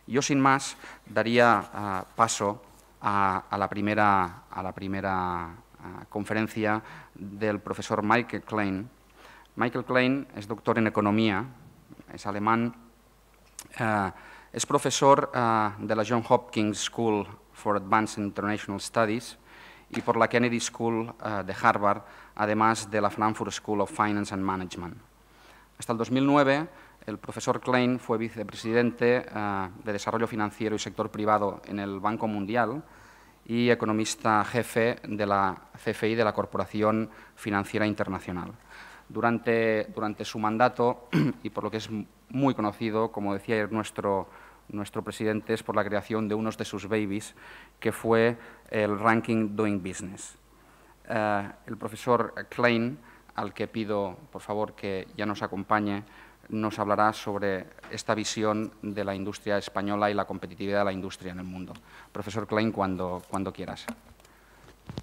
Yo, sin más, daría paso a la primera conferencia del profesor Michael Klein. Michael Klein es doctor en economía, es alemán, es profesor de la Johns Hopkins School for Advanced International Studies y por la Kennedy School de Harvard, además de la Frankfurt School of Finance and Management. Hasta el 2009, el profesor Klein fue vicepresidente de Desarrollo Financiero y Sector Privado en el Banco Mundial y economista jefe de la CFI de la Corporación Financiera Internacional. Durante su mandato, y por lo que es muy conocido, como decía ayer nuestro presidente, es por la creación de uno de sus babies, que fue el ranking Doing Business. El profesor Klein, al que pido, por favor, que ya nos acompañe, nos hablará sobre esta visión de la industria española y la competitividad de la industria en el mundo. Profesor Klein, cuando quieras.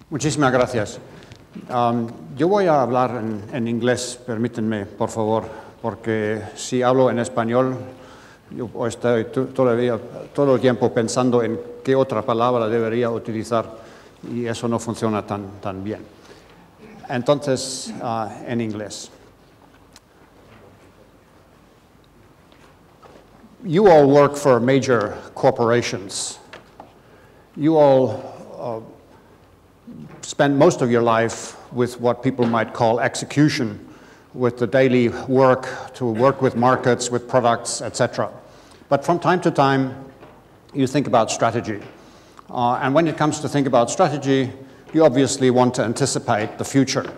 Muchísimas gracias. Yo voy a hablar en inglés, permítanme, por favor, porque si hablo en español, yo estoy todavía todo el tiempo pensando en qué otra palabra debería utilizar y eso no funciona tan bien. Entonces, en inglés. You all work for major corporations. You all spend most of your life with what people might call execution, with the daily work to work with markets, with products, etc. But from time to time, you think about strategy. And when it comes to think about strategy, you obviously want to anticipate the future.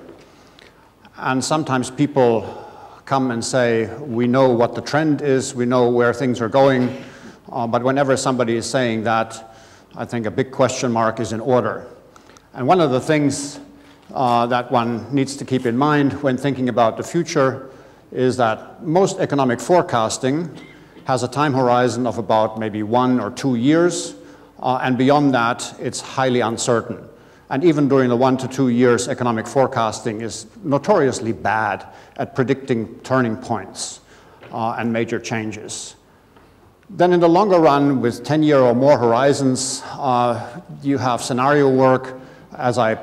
And sometimes people come and say, we know what the trend is, we know where things are going, but whenever somebody is saying that, I think a big question mark is in order. And one of the things that one needs to keep in mind when thinking about the future is that most economic forecasting has a time horizon of about maybe 1 or 2 years, and beyond that, it's highly uncertain. And even during the 1 to 2 years, economic forecasting is notoriously bad at predicting turning points and major changes. Then in the longer run, with 10-year or more horizons, you have scenario work, as I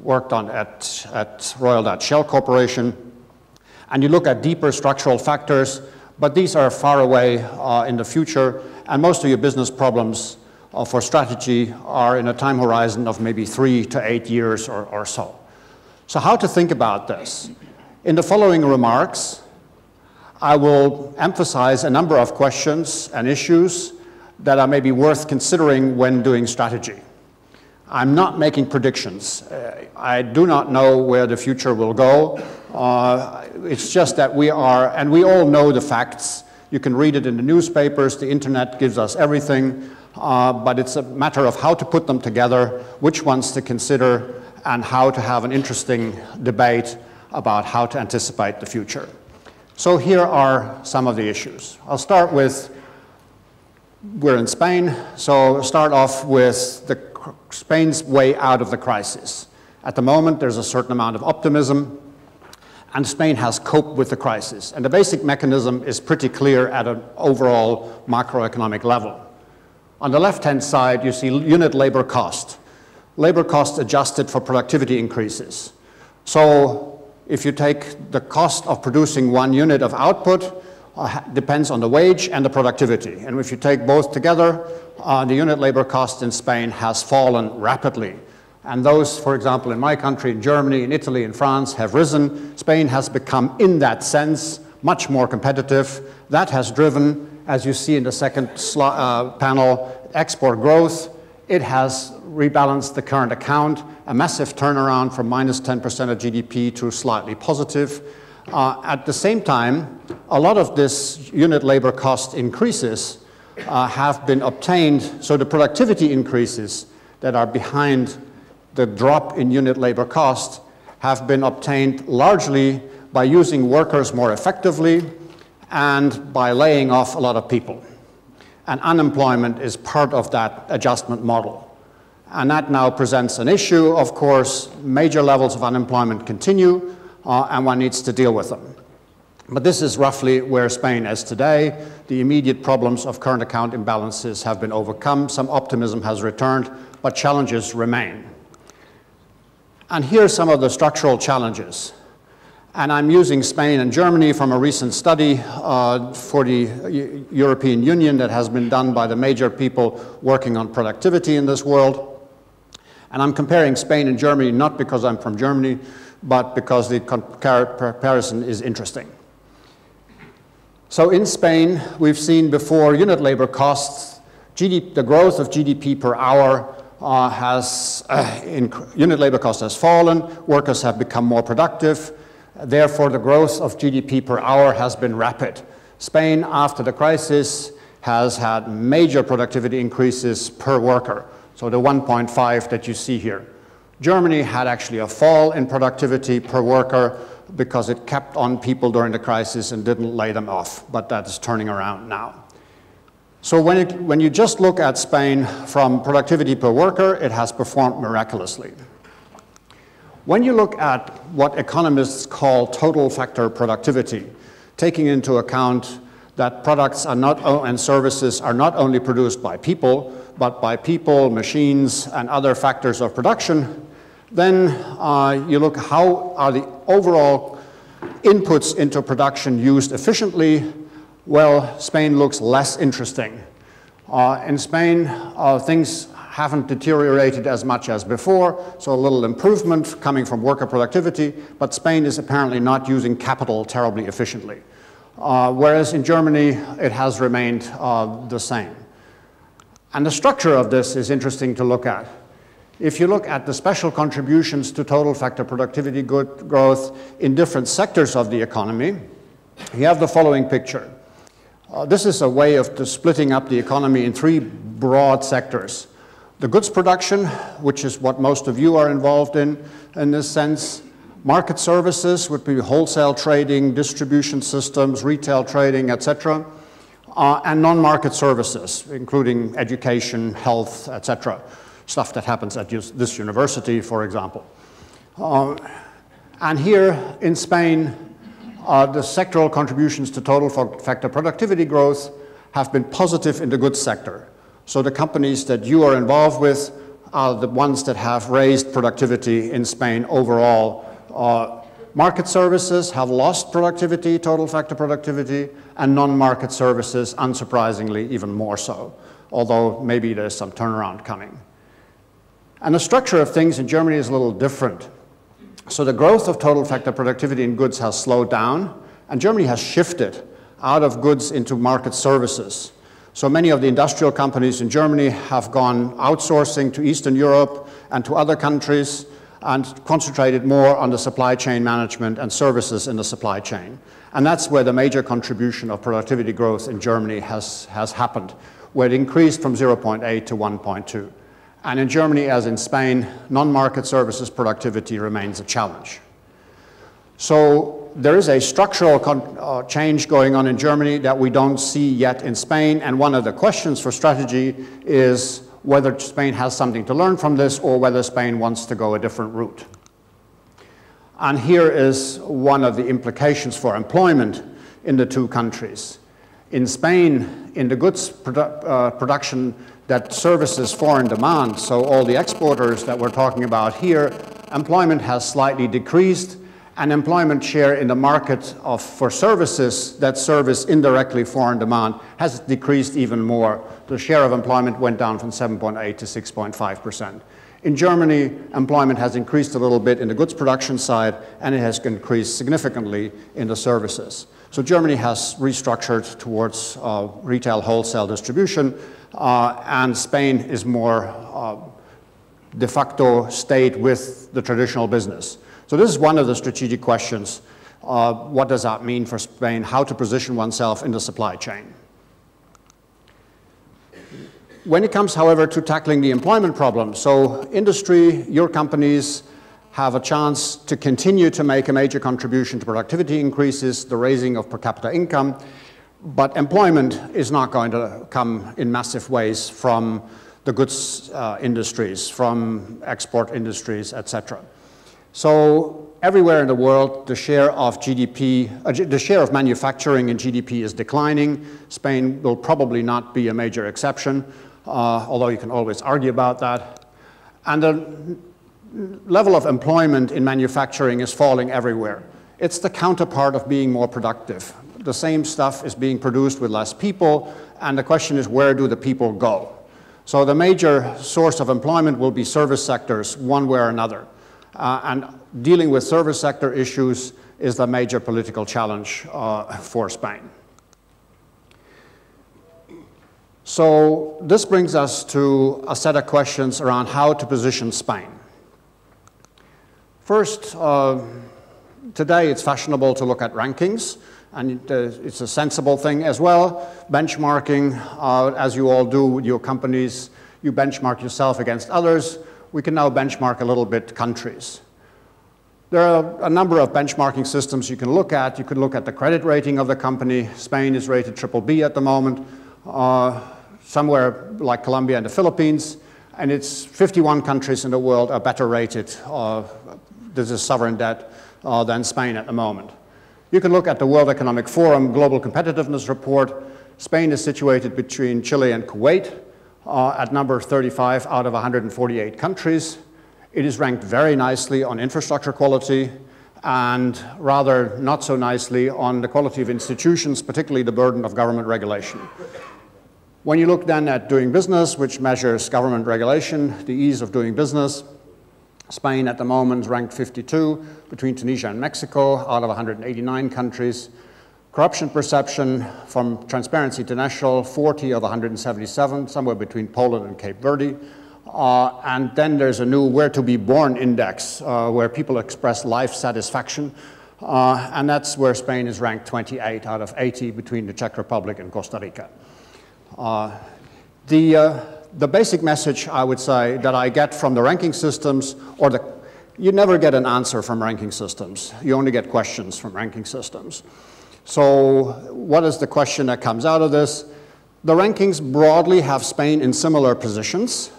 worked on at Royal Dutch Shell Corporation, and you look at deeper structural factors, but these are far away in the future, and most of your business problems for strategy are in a time horizon of maybe 3 to 8 years or so. So how to think about this? In the following remarks, I will emphasize a number of questions and issues that are maybe worth considering when doing strategy. I'm not making predictions. I do not know where the future will go. It's just that we all know the facts. You can read it in the newspapers, the internet gives us everything, but it's a matter of how to put them together, which ones to consider, and how to have an interesting debate about how to anticipate the future. So here are some of the issues. I'll start with, we're in Spain, so start off with Spain's way out of the crisis. At the moment, there's a certain amount of optimism, and Spain has coped with the crisis. And the basic mechanism is pretty clear at an overall macroeconomic level. On the left-hand side, you see unit labor cost. Labor cost adjusted for productivity increases. So if you take the cost of producing 1 unit of output, depends on the wage and the productivity. And if you take both together, the unit labor cost in Spain has fallen rapidly. And those, for example, in my country, in Germany, in Italy, in France, have risen. Spain has become, in that sense, much more competitive. That has driven, as you see in the second panel, export growth. It has rebalanced the current account, a massive turnaround from minus 10% of GDP to slightly positive. At the same time, a lot of this unit labor cost increases have been obtained, so the productivity increases that are behind the drop in unit labor cost have been obtained largely by using workers more effectively and by laying off a lot of people. And unemployment is part of that adjustment model. And that now presents an issue. Of course, major levels of unemployment continue, and one needs to deal with them. But this is roughly where Spain is today. The immediate problems of current account imbalances have been overcome. Some optimism has returned, but challenges remain. And here are some of the structural challenges. And I'm using Spain and Germany from a recent study for the European Union that has been done by the major people working on productivity in this world. And I'm comparing Spain and Germany not because I'm from Germany, but because the comparison is interesting. So in Spain, we've seen before unit labor costs, the growth of GDP per hour unit labor cost has fallen, workers have become more productive, therefore the growth of GDP per hour has been rapid. Spain, after the crisis, has had major productivity increases per worker, so the 1.5 that you see here. Germany had actually a fall in productivity per worker because it kept on people during the crisis and didn't lay them off, but that is turning around now. So when you just look at Spain from productivity per worker, it has performed miraculously. When you look at what economists call total factor productivity, taking into account that products are and services are not only produced by people, but by people, machines, and other factors of production, then you look how are the overall inputs into production used efficiently. Well, Spain looks less interesting. In Spain, things haven't deteriorated as much as before, so a little improvement coming from worker productivity, but Spain is apparently not using capital terribly efficiently. Whereas in Germany, it has remained the same. And the structure of this is interesting to look at. If you look at the special contributions to total factor productivity growth in different sectors of the economy, you have the following picture. This is a way of splitting up the economy in three broad sectors. The goods production, which is what most of you are involved in this sense. Market services would be wholesale trading, distribution systems, retail trading, etc. And non-market services, including education, health, etc. Stuff that happens at this university, for example. And here in Spain, the sectoral contributions to total factor productivity growth have been positive in the goods sector. So the companies that you are involved with are the ones that have raised productivity in Spain overall. Market services have lost productivity, total factor productivity, and non-market services, unsurprisingly, even more so, although maybe there's some turnaround coming. And the structure of things in Germany is a little different. So the growth of total factor productivity in goods has slowed down, and Germany has shifted out of goods into market services. So many of the industrial companies in Germany have gone outsourcing to Eastern Europe and to other countries and concentrated more on the supply chain management and services in the supply chain. And that's where the major contribution of productivity growth in Germany has happened, where it increased from 0.8 to 1.2. And in Germany, as in Spain, non-market services productivity remains a challenge. So there is a structural change going on in Germany that we don't see yet in Spain, and one of the questions for strategy is whether Spain has something to learn from this or whether Spain wants to go a different route. And here is one of the implications for employment in the two countries. In Spain, in the goods production that services foreign demand, so all the exporters that we're talking about here, employment has slightly decreased, and employment share in the market for services that service indirectly foreign demand has decreased even more. The share of employment went down from 7.8 to 6.5%. In Germany, employment has increased a little bit in the goods production side, and it has increased significantly in the services. So Germany has restructured towards retail wholesale distribution, and Spain is more de facto state with the traditional business. So this is one of the strategic questions. What does that mean for Spain? How to position oneself in the supply chain? When it comes, however, to tackling the employment problem, so industry, your companies have a chance to continue to make a major contribution to productivity increases, the raising of per capita income, but employment is not going to come in massive ways from the goods industries, from export industries, etc. So everywhere in the world, the share of GDP, the share of manufacturing in GDP is declining. Spain will probably not be a major exception, although you can always argue about that. And the level of employment in manufacturing is falling everywhere. It's the counterpart of being more productive. The same stuff is being produced with less people, and the question is, where do the people go? So the major source of employment will be service sectors, one way or another. And dealing with service sector issues is the major political challenge for Spain. So this brings us to a set of questions around how to position Spain. First, today it's fashionable to look at rankings, and it's a sensible thing as well. Benchmarking, as you all do with your companies, you benchmark yourself against others. We can now benchmark a little bit countries. There are a number of benchmarking systems you can look at. You can look at the credit rating of the company. Spain is rated BBB at the moment. Somewhere like Colombia and the Philippines, and it's 51 countries in the world are better rated. This is sovereign debt than Spain at the moment. You can look at the World Economic Forum Global Competitiveness Report. Spain is situated between Chile and Kuwait at number 35 out of 148 countries. It is ranked very nicely on infrastructure quality and rather not so nicely on the quality of institutions, particularly the burden of government regulation. When you look then at doing business, which measures government regulation, the ease of doing business, Spain at the moment is ranked 52 between Tunisia and Mexico out of 189 countries. Corruption perception from Transparency International, 40 of 177, somewhere between Poland and Cape Verde. And then there's a new Where to Be Born index, where people express life satisfaction. And that's where Spain is ranked 28 out of 80 between the Czech Republic and Costa Rica. The basic message, I would say, that I get from the ranking systems, you never get an answer from ranking systems. You only get questions from ranking systems. So what is the question that comes out of this? The rankings broadly have Spain in similar positions.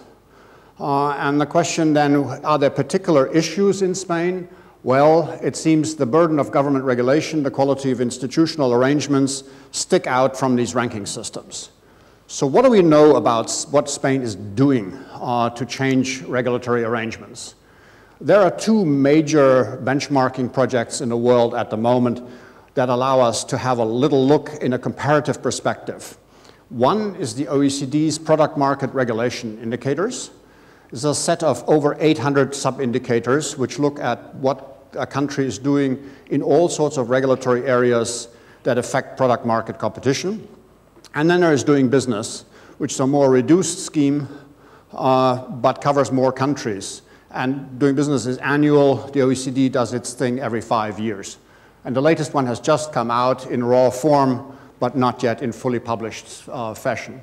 And the question then, are there particular issues in Spain? Well, it seems the burden of government regulation, the quality of institutional arrangements stick out from these ranking systems. So what do we know about what Spain is doing to change regulatory arrangements? There are two major benchmarking projects in the world at the moment that allow us to have a little look in a comparative perspective. One is the OECD's product market regulation indicators. It's a set of over 800 sub-indicators which look at what a country is doing in all sorts of regulatory areas that affect product market competition. And then there is doing business, which is a more reduced scheme, but covers more countries. And doing business is annual. The OECD does its thing every 5 years. And the latest one has just come out in raw form, but not yet in fully published fashion.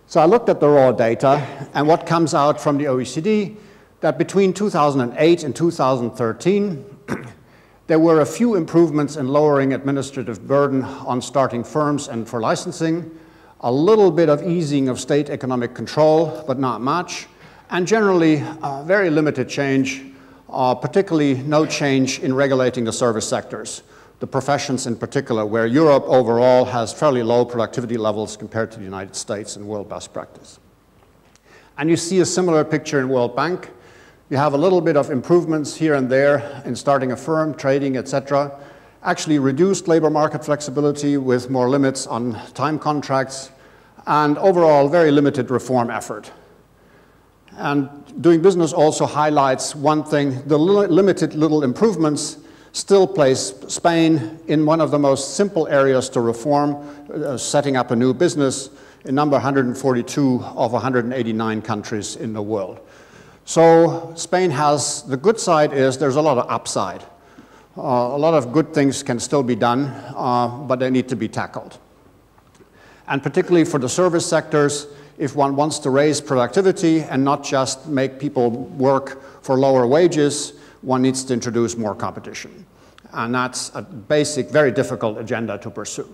So I looked at the raw data, and what comes out from the OECD, that between 2008 and 2013, there were a few improvements in lowering administrative burden on starting firms and for licensing, a little bit of easing of state economic control, but not much, and generally very limited change, particularly no change in regulating the service sectors, the professions in particular, where Europe overall has fairly low productivity levels compared to the United States and world best practice. And you see a similar picture in World Bank. You have a little bit of improvements here and there in starting a firm, trading, etc. Actually reduced labor market flexibility with more limits on time contracts, and overall very limited reform effort. And doing business also highlights one thing: the limited little improvements still place Spain in one of the most simple areas to reform, setting up a new business, in number 142 of 189 countries in the world. So Spain has, the good side is there's a lot of upside. A lot of good things can still be done, but they need to be tackled. And particularly for the service sectors, if one wants to raise productivity and not just make people work for lower wages, one needs to introduce more competition. And that's a basic, very difficult agenda to pursue.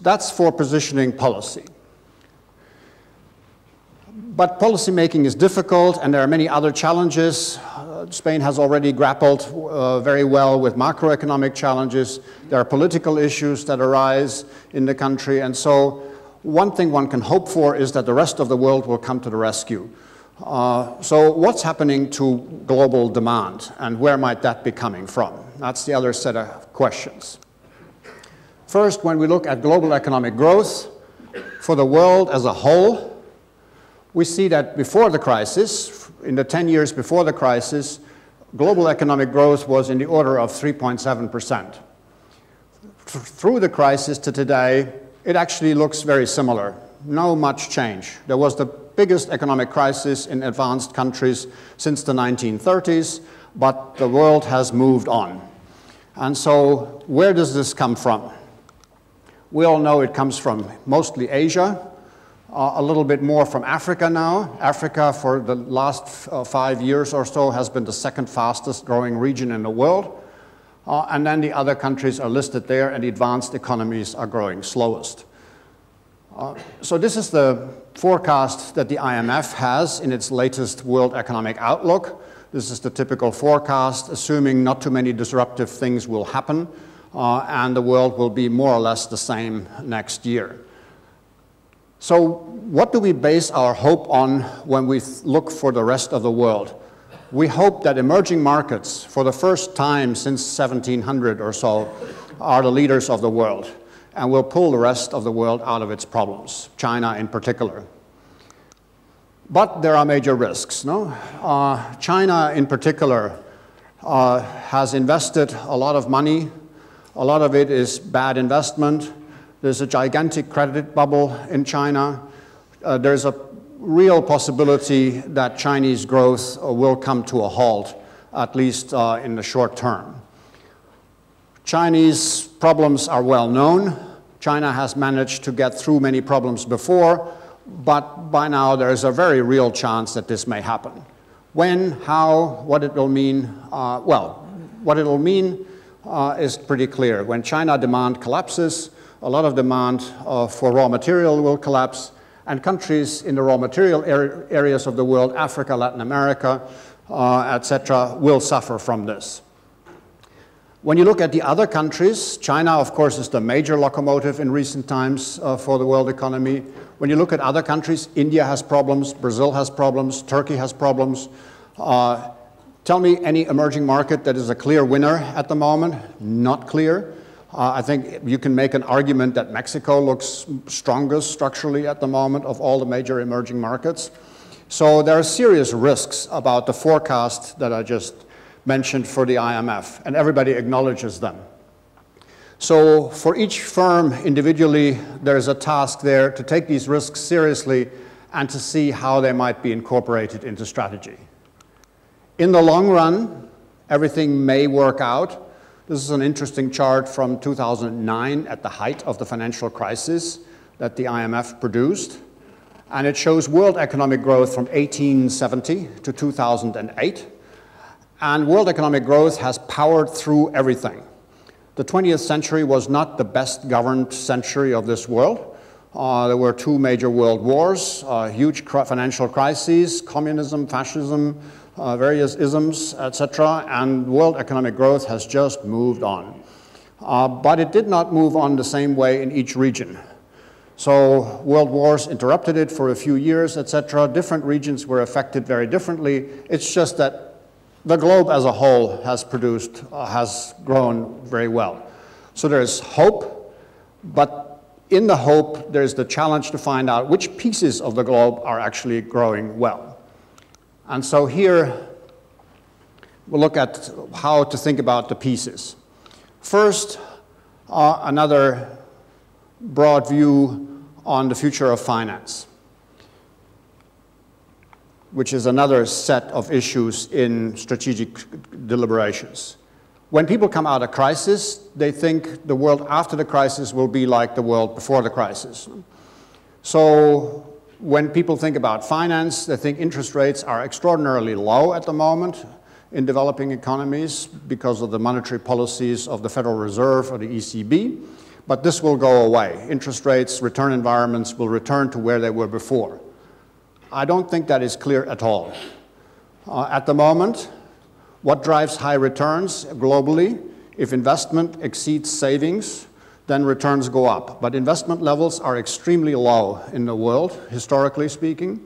That's for positioning policy. But policy making is difficult, and there are many other challenges. Spain has already grappled very well with macroeconomic challenges. There are political issues that arise in the country, and so one thing one can hope for is that the rest of the world will come to the rescue. So what's happening to global demand, and where might that be coming from? That's the other set of questions. First, when we look at global economic growth for the world as a whole, we see that before the crisis, in the 10 years before the crisis, global economic growth was in the order of 3.7%. Through the crisis to today, it actually looks very similar. No much change. There was the biggest economic crisis in advanced countries since the 1930s, but the world has moved on. And so where does this come from? We all know it comes from mostly Asia, a little bit more from Africa now. Africa, for the last 5 years or so, has been the second fastest growing region in the world. And then the other countries are listed there, and the advanced economies are growing slowest. So this is the forecast that the IMF has in its latest World Economic Outlook. This is the typical forecast, assuming not too many disruptive things will happen, and the world will be more or less the same next year. So what do we base our hope on when we look for the rest of the world? We hope that emerging markets, for the first time since 1700 or so, are the leaders of the world and will pull the rest of the world out of its problems, China in particular. But there are major risks, no? China in particular has invested a lot of money. A lot of it is bad investment. There's a gigantic credit bubble in China. There's a real possibility that Chinese growth will come to a halt, at least in the short term. Chinese problems are well known. China has managed to get through many problems before, but by now there is a very real chance that this may happen. When, how, what it will mean, what it will mean is pretty clear. When China demand collapses, a lot of demand for raw material will collapse, and countries in the raw material areas of the world, Africa, Latin America, etc., will suffer from this. When you look at the other countries, China, of course, is the major locomotive in recent times for the world economy. When you look at other countries, India has problems, Brazil has problems, Turkey has problems. Tell me any emerging market that is a clear winner at the moment. Not clear. I think you can make an argument that Mexico looks strongest structurally at the moment of all the major emerging markets. So there are serious risks about the forecast that I just mentioned for the IMF, and everybody acknowledges them. So for each firm individually, there's a task there to take these risks seriously and to see how they might be incorporated into strategy. In the long run, everything may work out. This is an interesting chart from 2009 at the height of the financial crisis that the IMF produced. And it shows world economic growth from 1870 to 2008. And world economic growth has powered through everything. The 20th century was not the best governed century of this world. There were two major world wars, huge financial crises, communism, fascism, various isms, etc., and world economic growth has just moved on. But it did not move on the same way in each region. So world wars interrupted it for a few years, etc. Different regions were affected very differently. It's just that the globe as a whole has grown very well. So there's hope, but in the hope, there's the challenge to find out which pieces of the globe are actually growing well. And so here, we'll look at how to think about the pieces. First, another broad view on the future of finance, which is another set of issues in strategic deliberations. When people come out of crisis, they think the world after the crisis will be like the world before the crisis. So when people think about finance, they think interest rates are extraordinarily low at the moment in developing economies because of the monetary policies of the Federal Reserve or the ECB, but this will go away. Interest rates, return environments will return to where they were before. I don't think that is clear at all. At the moment, What drives high returns globally? If investment exceeds savings, then returns go up. But investment levels are extremely low in the world, historically speaking.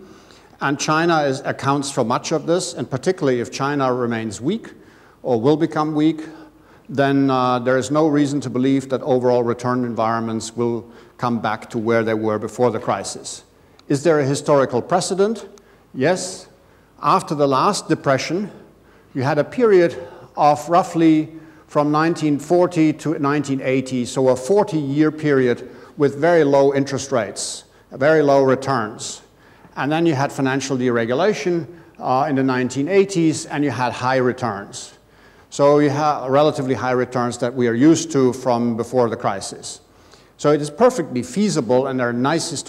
And China accounts for much of this, and particularly if China remains weak or will become weak, then there is no reason to believe that overall return environments will come back to where they were before the crisis. Is there a historical precedent? Yes. After the last depression, you had a period of roughly from 1940 to 1980, so a 40-year period with very low interest rates, very low returns. And then you had financial deregulation in the 1980s, and you had high returns. So you have relatively high returns that we are used to from before the crisis. So it is perfectly feasible, and there are nice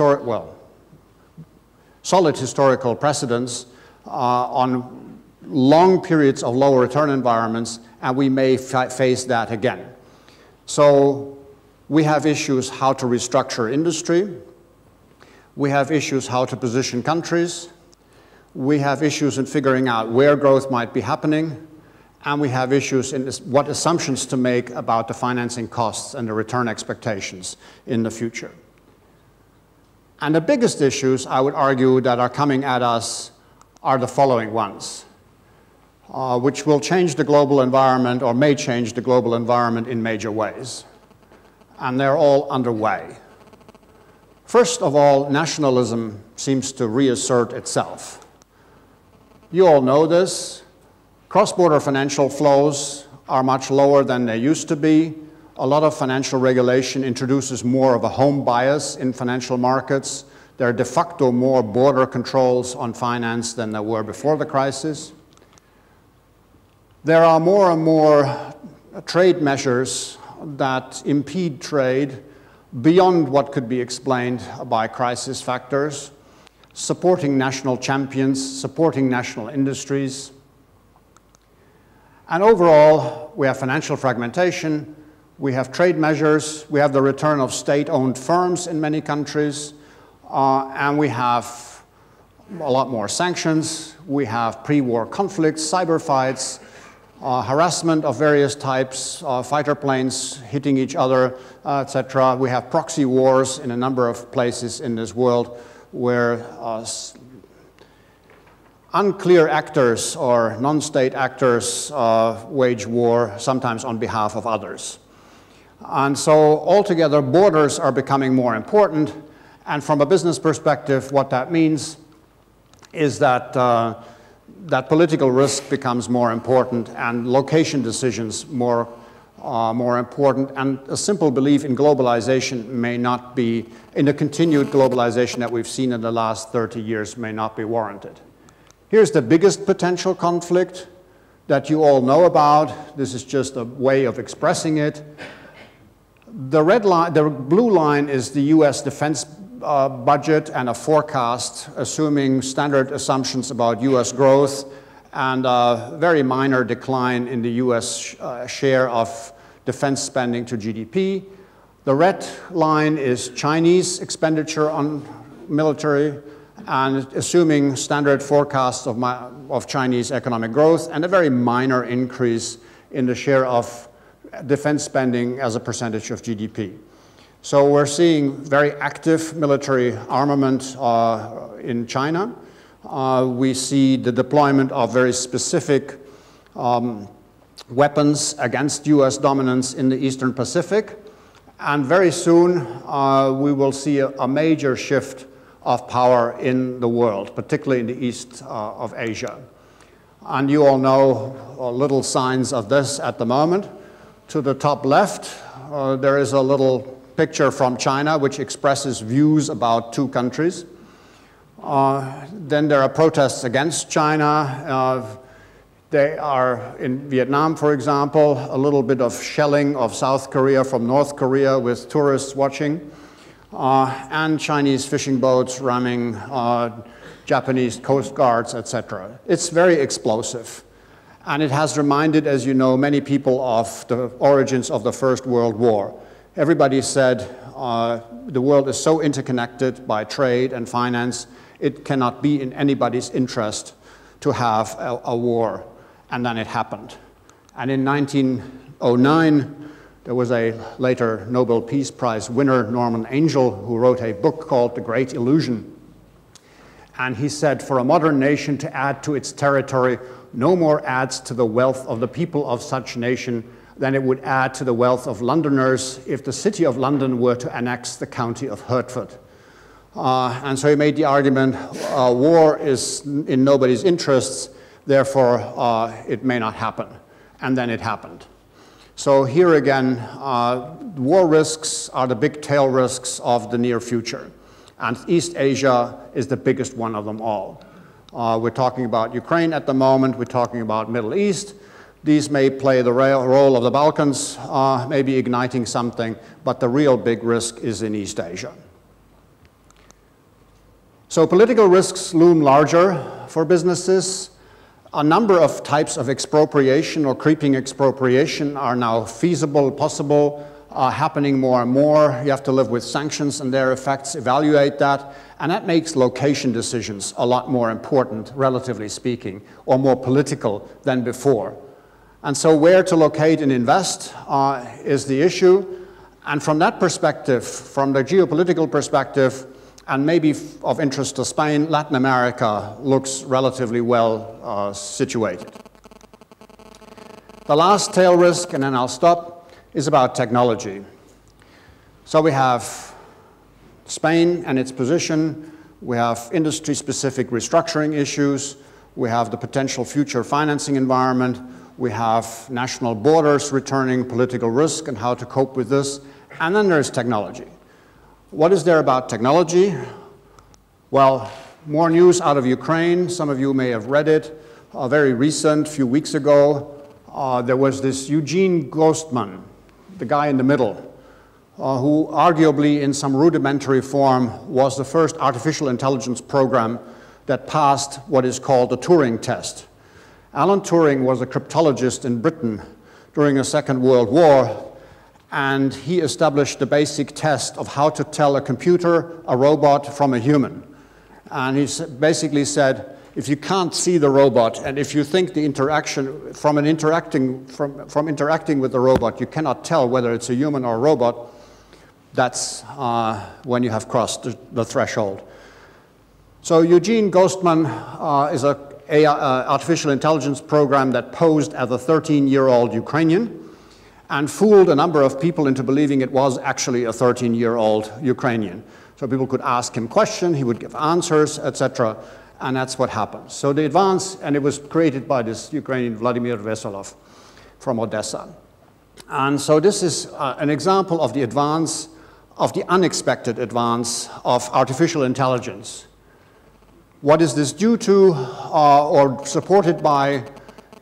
solid historical precedents on long periods of low return environments, and we may face that again. So we have issues how to restructure industry. We have issues how to position countries. We have issues in figuring out where growth might be happening. And we have issues in what assumptions to make about the financing costs and the return expectations in the future. And the biggest issues, I would argue, that are coming at us are the following ones, which will change the global environment or may change the global environment in major ways. And they're all underway. First of all, nationalism seems to reassert itself. You all know this. Cross-border financial flows are much lower than they used to be. A lot of financial regulation introduces more of a home bias in financial markets. There are de facto more border controls on finance than there were before the crisis. There are more and more trade measures that impede trade beyond what could be explained by crisis factors, supporting national champions, supporting national industries. And overall, we have financial fragmentation, we have trade measures, we have the return of state-owned firms in many countries, and we have a lot more sanctions, we have pre-war conflicts, cyber fights, harassment of various types, fighter planes hitting each other, etc. We have proxy wars in a number of places in this world where unclear actors or non-state actors wage war, sometimes on behalf of others. And so altogether, borders are becoming more important. And from a business perspective, what that means is that that political risk becomes more important and location decisions more important. And a simple belief in globalization may not be, in the continued globalization that we've seen in the last 30 years, may not be warranted. Here's the biggest potential conflict that you all know about. This is just a way of expressing it. The red line, the blue line is the US defense budget and a forecast assuming standard assumptions about US growth and a very minor decline in the US share of defense spending to GDP. The red line is Chinese expenditure on military and assuming standard forecasts of Chinese economic growth and a very minor increase in the share of defense spending as a percentage of GDP. So we're seeing very active military armament in China. We see the deployment of very specific weapons against US dominance in the Eastern Pacific. And very soon we will see a major shift of power in the world, particularly in the east of Asia. And you all know little signs of this at the moment. To the top left, there is a little picture from China which expresses views about two countries. Then there are protests against China. They are in Vietnam, for example, a little bit of shelling of South Korea from North Korea with tourists watching. And Chinese fishing boats ramming Japanese coast guards, etc. It's very explosive. And it has reminded, as you know, many people of the origins of the First World War. Everybody said the world is so interconnected by trade and finance, it cannot be in anybody's interest to have a war. and then it happened. And in 1909, there was a later Nobel Peace Prize winner, Norman Angell, who wrote a book called The Great Illusion. And he said, for a modern nation to add to its territory no more adds to the wealth of the people of such nation than it would add to the wealth of Londoners if the city of London were to annex the county of Hertford. And so he made the argument, war is in nobody's interests, therefore it may not happen. And then it happened. So here again, war risks are the big tail risks of the near future. And East Asia is the biggest one of them all. We're talking about Ukraine at the moment, we're talking about Middle East. These may play the role of the Balkans, maybe igniting something, but the real big risk is in East Asia. So political risks loom larger for businesses. A number of types of expropriation or creeping expropriation are now feasible, possible, happening more and more. You have to live with sanctions and their effects, evaluate that, and that makes location decisions a lot more important, relatively speaking, or more political than before. And so where to locate and invest is the issue. And from that perspective, from the geopolitical perspective, and maybe of interest to Spain, Latin America looks relatively well situated. The last tail risk, and then I'll stop, is about technology. So we have Spain and its position, we have industry-specific restructuring issues, we have the potential future financing environment, we have national borders returning political risk and how to cope with this, and then there's technology. What is there about technology? Well, more news out of Ukraine. Some of you may have read it. Very recent, a few weeks ago, there was this Eugene Ghostman, the guy in the middle, who arguably in some rudimentary form was the first artificial intelligence program that passed what is called the Turing test. Alan Turing was a cryptologist in Britain during the Second World War, and he established the basic test of how to tell a computer, a robot, from a human. And he basically said, if you can't see the robot, and if you think the interaction, from interacting with the robot, you cannot tell whether it's a human or a robot, that's when you have crossed the threshold. So Eugene Ghostman is an artificial intelligence program that posed as a 13-year-old Ukrainian and fooled a number of people into believing it was actually a 13-year-old Ukrainian. So people could ask him questions, he would give answers, etc. And that's what happened. So the advance, and it was created by this Ukrainian Vladimir Veselov from Odessa. And so this is an example of the advance, of the unexpected advance of artificial intelligence. What is this due to or supported by?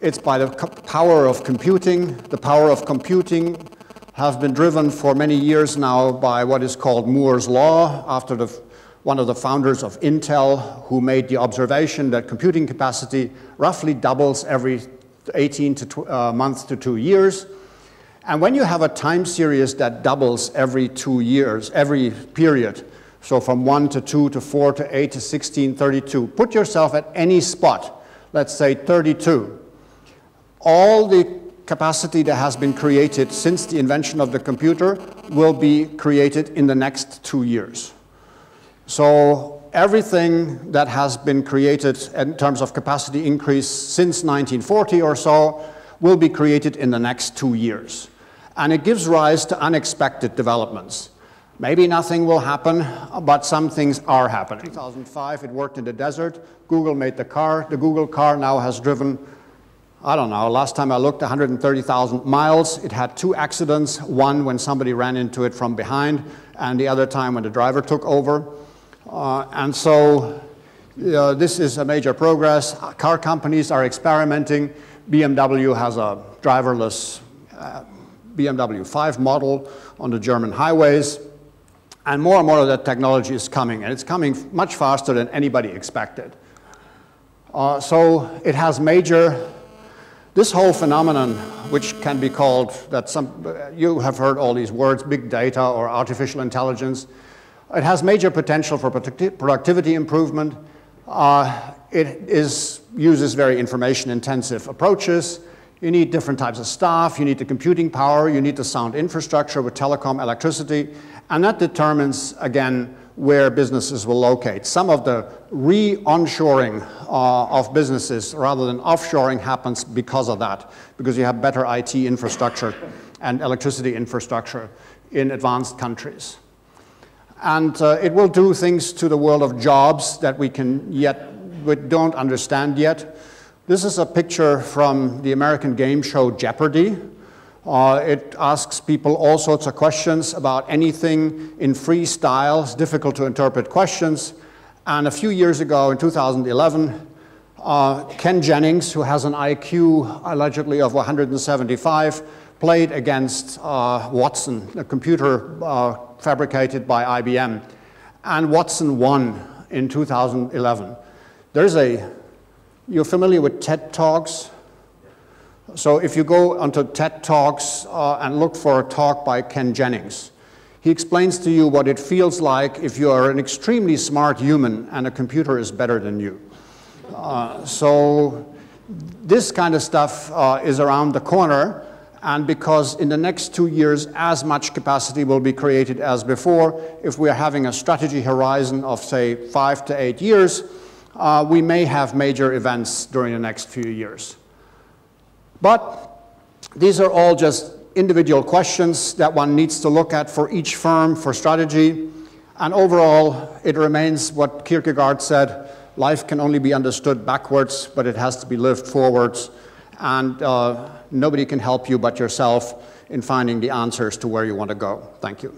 It's by the power of computing. The power of computing has been driven for many years now by what is called Moore's Law, after one of the founders of Intel, who made the observation that computing capacity roughly doubles every 18 months to 2 years. And when you have a time series that doubles every 2 years, every period, so from 1 to 2 to 4 to 8 to 16, 32, put yourself at any spot, let's say 32. All the capacity that has been created since the invention of the computer will be created in the next 2 years. So everything that has been created in terms of capacity increase since 1940 or so will be created in the next 2 years. And it gives rise to unexpected developments. Maybe nothing will happen, but some things are happening. In 2005, it worked in the desert. Google made the car. The Google car now has driven, I don't know, last time I looked, 130,000 miles. It had 2 accidents, one when somebody ran into it from behind, and the other time when the driver took over. And so this is a major progress. Car companies are experimenting. BMW has a driverless BMW 5 model on the German highways. And more of that technology is coming, and it's coming much faster than anybody expected. So it has major, this whole phenomenon, which can be called, you have heard all these words, big data or artificial intelligence. It has major potential for productivity improvement. It uses very information-intensive approaches. You need different types of staff, you need the computing power, you need the sound infrastructure with telecom, electricity, and that determines, again, where businesses will locate. Some of the re-onshoring of businesses rather than offshoring happens because of that, because you have better IT infrastructure and electricity infrastructure in advanced countries. And it will do things to the world of jobs that we don't understand yet. This is a picture from the American game show Jeopardy! It asks people all sorts of questions about anything in freestyle, difficult to interpret questions. And a few years ago, in 2011, Ken Jennings, who has an IQ allegedly of 175, played against Watson, a computer fabricated by IBM. And Watson won in 2011. You're familiar with TED Talks? So if you go onto TED Talks and look for a talk by Ken Jennings, he explains to you what it feels like if you are an extremely smart human and a computer is better than you. So this kind of stuff is around the corner, and because in the next 2 years as much capacity will be created as before, if we are having a strategy horizon of, say, 5 to 8 years, we may have major events during the next few years. But these are all just individual questions that one needs to look at for each firm, for strategy. And overall, it remains what Kierkegaard said, life can only be understood backwards, but it has to be lived forwards. And nobody can help you but yourself in finding the answers to where you want to go. Thank you.